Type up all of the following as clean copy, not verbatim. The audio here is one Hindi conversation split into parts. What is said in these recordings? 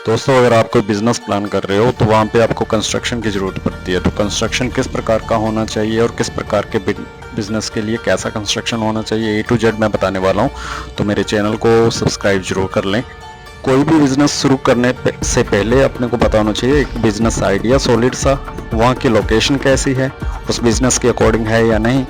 दोस्तों, अगर आप कोई बिजनेस प्लान कर रहे हो तो वहाँ पे आपको कंस्ट्रक्शन की ज़रूरत पड़ती है। तो कंस्ट्रक्शन किस प्रकार का होना चाहिए और किस प्रकार के बिजनेस के लिए कैसा कंस्ट्रक्शन होना चाहिए, A to Z मैं बताने वाला हूँ। तो मेरे चैनल को सब्सक्राइब जरूर कर लें। कोई भी बिजनेस शुरू करने से पहले अपने को पता होना चाहिए एक बिजनेस आइडिया सॉलिड सा, वहाँ की लोकेशन कैसी है, उस बिजनेस के अकॉर्डिंग है या नहीं,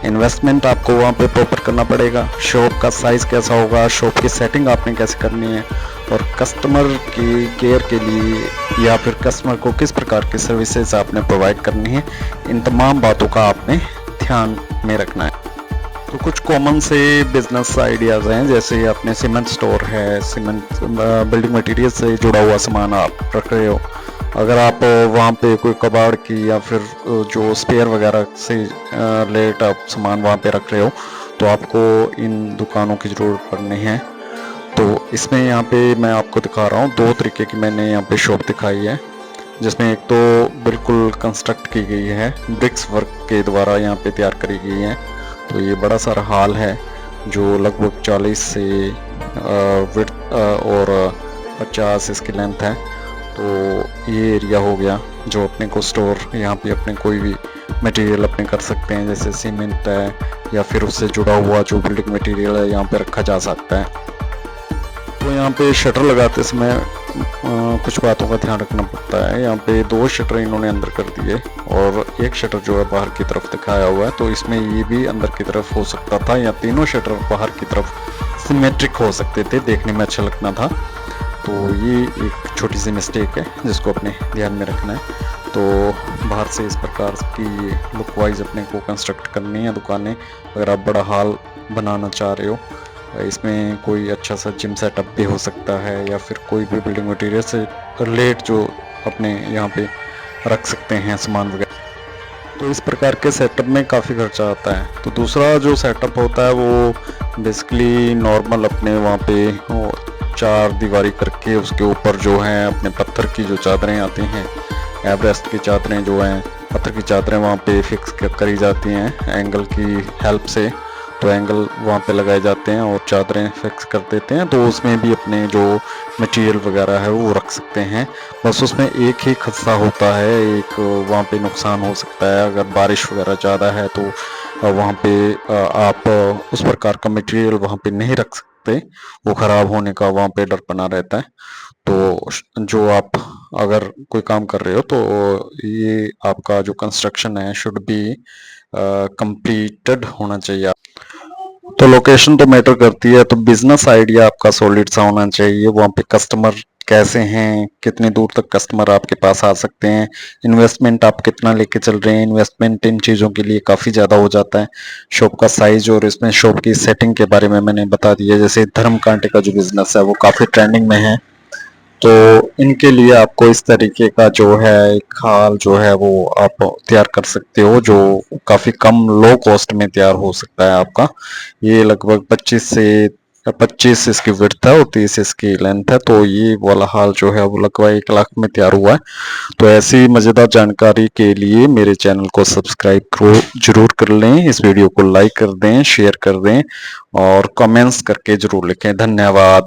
इन्वेस्टमेंट आपको वहाँ पे प्रॉपर करना पड़ेगा, शॉप का साइज़ कैसा होगा, शॉप की सेटिंग आपने कैसे करनी है, और कस्टमर की केयर के लिए या फिर कस्टमर को किस प्रकार की सर्विसेज आपने प्रोवाइड करनी है, इन तमाम बातों का आपने ध्यान में रखना है। तो कुछ कॉमन से बिजनेस आइडियाज़ हैं, जैसे अपने सीमेंट स्टोर है, सीमेंट बिल्डिंग मटेरियल से जुड़ा हुआ सामान आप रख रहे हो। अगर आप वहाँ पे कोई कबाड़ की या फिर जो स्पेयर वगैरह से रिलेटेड आप सामान वहाँ पे रख रहे हो तो आपको इन दुकानों की ज़रूरत पड़नी है। तो इसमें यहाँ पे मैं आपको दिखा रहा हूँ दो तरीके की मैंने यहाँ पे शॉप दिखाई है, जिसमें एक तो बिल्कुल कंस्ट्रक्ट की गई है, ब्रिक्स वर्क के द्वारा यहाँ पे तैयार करी गई है। तो ये बड़ा सारा हॉल है जो लगभग 40 से विड्थ और 50 इसकी लेंथ है। तो ये एरिया हो गया जो अपने को स्टोर, यहाँ पे अपने कोई भी मटेरियल अपने कर सकते हैं, जैसे सीमेंट है या फिर उससे जुड़ा हुआ जो बिल्डिंग मटेरियल है यहाँ पे रखा जा सकता है। तो यहाँ पे शटर लगाते समय कुछ बातों का ध्यान रखना पड़ता है। यहाँ पे 2 शटर इन्होंने अंदर कर दिए और एक शटर जो है बाहर की तरफ दिखाया हुआ है, तो इसमें ये भी अंदर की तरफ हो सकता था, या तीनों शटर बाहर की तरफ सिमेट्रिक हो सकते थे, देखने में अच्छा लगना था। तो ये एक छोटी सी मिस्टेक है जिसको अपने ध्यान में रखना है। तो बाहर से इस प्रकार की लुक वाइज अपने को कंस्ट्रक्ट करनी है दुकानें। अगर आप बड़ा हॉल बनाना चाह रहे हो, इसमें कोई अच्छा सा जिम सेटअप भी हो सकता है, या फिर कोई भी बिल्डिंग मटेरियल से रिलेट जो अपने यहाँ पे रख सकते हैं सामान वगैरह। तो इस प्रकार के सेटअप में काफ़ी खर्चा आता है। तो दूसरा जो सेटअप होता है वो बेसिकली नॉर्मल अपने वहाँ पे 4 दीवारी करके उसके ऊपर जो है अपने पत्थर की जो चादरें आती हैं, एवरेस्ट की चादरें जो हैं, पत्थर की चादरें वहाँ पे फिक्स करी जाती हैं एंगल की हेल्प से। तो एंगल वहाँ पे लगाए जाते हैं और चादरें फिक्स कर देते हैं। तो उसमें भी अपने जो मटेरियल वगैरह है वो रख सकते हैं। बस उसमें एक ही खदशा होता है, एक वहाँ पे नुकसान हो सकता है। अगर बारिश वगैरह ज़्यादा है तो वहाँ पे आप उस प्रकार का मटेरियल वहाँ पे नहीं रख सकते, वो ख़राब होने का वहाँ पे डर बना रहता है। तो जो आप अगर कोई काम कर रहे हो तो ये आपका जो कंस्ट्रक्शन है शुड बी कंप्लीटेड होना चाहिए। तो लोकेशन तो मैटर करती है, तो बिजनेस आइडिया आपका सॉलिड सा होना चाहिए। वहाँ पे कस्टमर कैसे हैं, कितनी दूर तक कस्टमर आपके पास आ सकते हैं, इन्वेस्टमेंट आप कितना लेके चल रहे हैं, इन्वेस्टमेंट इन चीज़ों के लिए काफ़ी ज़्यादा हो जाता है। शॉप का साइज और इसमें शॉप की सेटिंग के बारे में मैंने बता दिया। जैसे धर्म कांटे का जो बिजनेस है वो काफ़ी ट्रेंडिंग में है, तो इनके लिए आपको इस तरीके का जो है एक हाल जो है वो आप तैयार कर सकते हो, जो काफ़ी कम लो कॉस्ट में तैयार हो सकता है आपका। ये लगभग 25 इसकी विड्थ है और 30 इसकी लेंथ है। तो ये वाला हाल जो है वो लगभग 1 लाख में तैयार हुआ है। तो ऐसी मज़ेदार जानकारी के लिए मेरे चैनल को सब्सक्राइब करो जरूर कर लें, इस वीडियो को लाइक कर दें, शेयर कर दें और कमेंट्स करके जरूर लिखें। धन्यवाद।